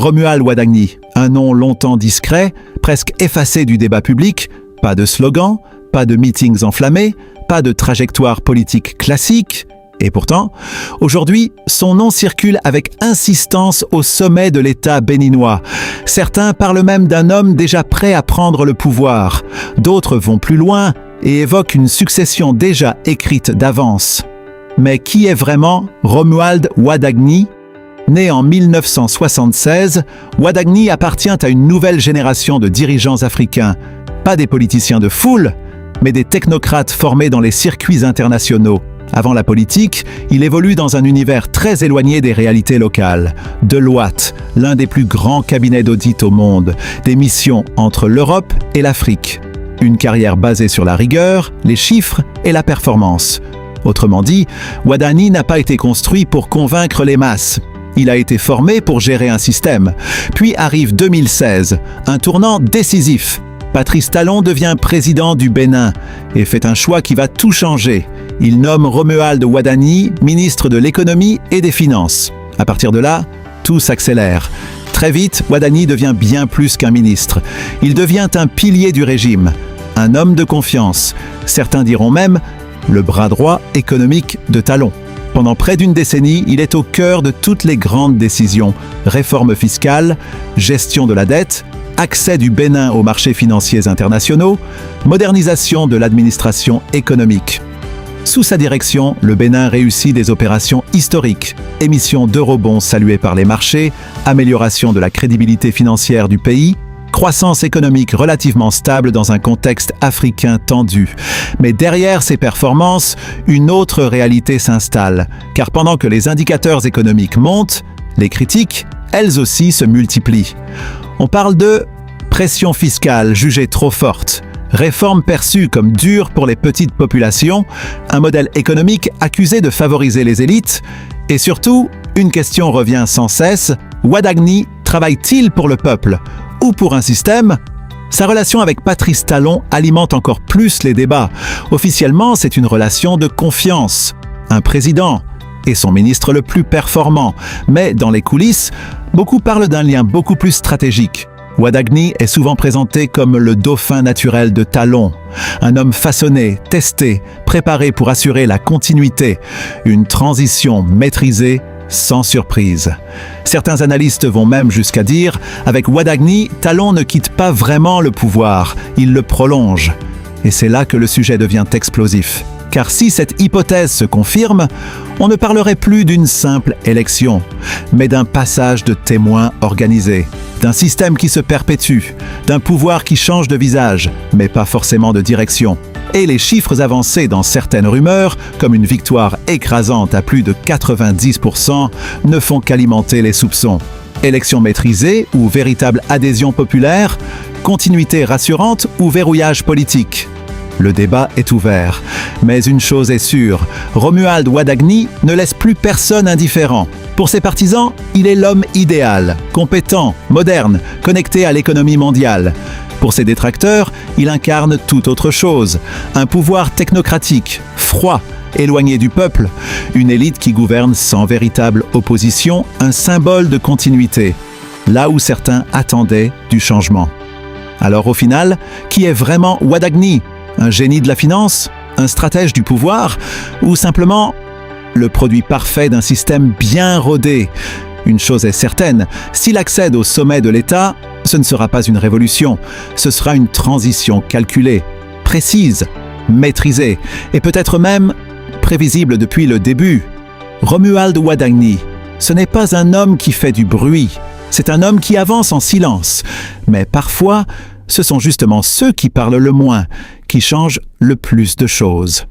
Romuald Wadagni, un nom longtemps discret, presque effacé du débat public, pas de slogan, pas de meetings enflammés, pas de trajectoire politique classique. Et pourtant, aujourd'hui, son nom circule avec insistance au sommet de l'État béninois. Certains parlent même d'un homme déjà prêt à prendre le pouvoir. D'autres vont plus loin et évoquent une succession déjà écrite d'avance. Mais qui est vraiment Romuald Wadagni ? Né en 1976, Wadagni appartient à une nouvelle génération de dirigeants africains. Pas des politiciens de foule, mais des technocrates formés dans les circuits internationaux. Avant la politique, il évolue dans un univers très éloigné des réalités locales. Deloitte, l'un des plus grands cabinets d'audit au monde, des missions entre l'Europe et l'Afrique. Une carrière basée sur la rigueur, les chiffres et la performance. Autrement dit, Wadagni n'a pas été construit pour convaincre les masses. Il a été formé pour gérer un système. Puis arrive 2016, un tournant décisif. Patrice Talon devient président du Bénin et fait un choix qui va tout changer. Il nomme Romuald Wadagni ministre de l'économie et des finances. À partir de là, tout s'accélère. Très vite, Wadagni devient bien plus qu'un ministre. Il devient un pilier du régime, un homme de confiance. Certains diront même le bras droit économique de Talon. Pendant près d'une décennie, il est au cœur de toutes les grandes décisions. Réforme fiscale, gestion de la dette, accès du Bénin aux marchés financiers internationaux, modernisation de l'administration économique. Sous sa direction, le Bénin réussit des opérations historiques, émission d'eurobonds saluées par les marchés, amélioration de la crédibilité financière du pays, croissance économique relativement stable dans un contexte africain tendu. Mais derrière ces performances, une autre réalité s'installe, car pendant que les indicateurs économiques montent, les critiques, elles aussi, se multiplient. On parle de pression fiscale jugée trop forte, réforme perçue comme dure pour les petites populations, un modèle économique accusé de favoriser les élites, et surtout, une question revient sans cesse, Wadagni travaille-t-il pour le peuple ou pour un système ? Sa relation avec Patrice Talon alimente encore plus les débats. Officiellement, c'est une relation de confiance. Un président et son ministre le plus performant. Mais dans les coulisses, beaucoup parlent d'un lien beaucoup plus stratégique. Wadagni est souvent présenté comme le dauphin naturel de Talon, un homme façonné, testé, préparé pour assurer la continuité, une transition maîtrisée, sans surprise. Certains analystes vont même jusqu'à dire, avec Wadagni, Talon ne quitte pas vraiment le pouvoir, il le prolonge. Et c'est là que le sujet devient explosif. Car si cette hypothèse se confirme, on ne parlerait plus d'une simple élection, mais d'un passage de témoins organisé, d'un système qui se perpétue, d'un pouvoir qui change de visage, mais pas forcément de direction. Et les chiffres avancés dans certaines rumeurs, comme une victoire écrasante à plus de 90%, ne font qu'alimenter les soupçons. Élection maîtrisée ou véritable adhésion populaire, continuité rassurante ou verrouillage politique. Le débat est ouvert. Mais une chose est sûre, Romuald Wadagni ne laisse plus personne indifférent. Pour ses partisans, il est l'homme idéal, compétent, moderne, connecté à l'économie mondiale. Pour ses détracteurs, il incarne tout autre chose. Un pouvoir technocratique, froid, éloigné du peuple, une élite qui gouverne sans véritable opposition, un symbole de continuité, là où certains attendaient du changement. Alors au final, qui est vraiment Wadagni ? Un génie de la finance ? Un stratège du pouvoir ? Ou simplement le produit parfait d'un système bien rodé ? Une chose est certaine, s'il accède au sommet de l'État, ce ne sera pas une révolution, ce sera une transition calculée, précise, maîtrisée, et peut-être même prévisible depuis le début. Romuald Wadagni, ce n'est pas un homme qui fait du bruit, c'est un homme qui avance en silence, mais parfois, ce sont justement ceux qui parlent le moins, qui changent le plus de choses.